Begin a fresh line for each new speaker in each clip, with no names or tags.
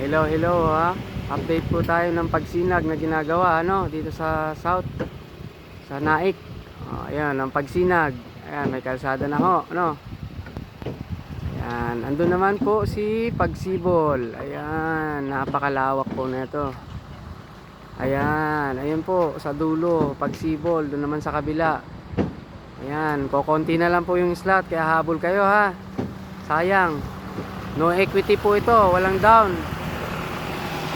Hello ha. Update po tayo ng pagsinag na ginagawa dito sa South, sa Naik. Ayan, ang pagsinag. Ayan, may kalsada na ho, Ayan, andun naman po si Pagsibol. Ayan, napakalawak po nito. Ayan, ayun po sa dulo, Pagsibol, doon naman sa kabila. Ayan, kokonti na lang po yung slot, kaya habol kayo ha. Sayang. No equity po ito, walang down.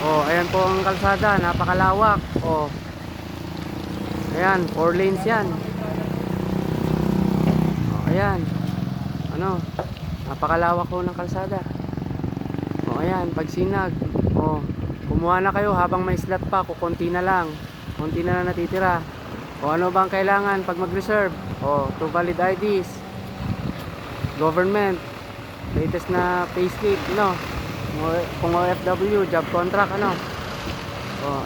Ayan po ang kalsada, napakalawak. Ayan, 4 lanes yan. Ayan. Napakalawak po ng kalsada. Ayan, pagsinag. Kumuha na kayo habang may slot pa, kukunti na lang. Kunti na lang natitira. Ano bang kailangan pag mag-reserve? To valid IDs, government, latest na payslip, kung OFW, job contract,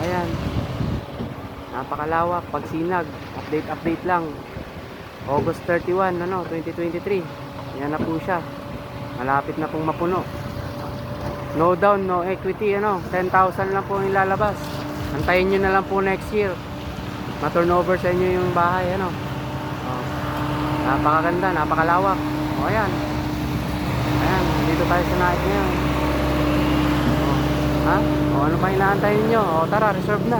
ayan. Napakalawak, pagsinag, update lang. August 31, 2023. Yan na po siya. Malapit na pong mapuno. No down, no equity, 10,000 lang po yung lalabas. Antayin nyo na lang po next year. Ma-turnover sa inyo yung bahay, Napakaganda, napakalawak. Ayan. Ayan, dito tayo sa Naik ngayon. Ano pa inaantayin nyo? Tara, reserve na.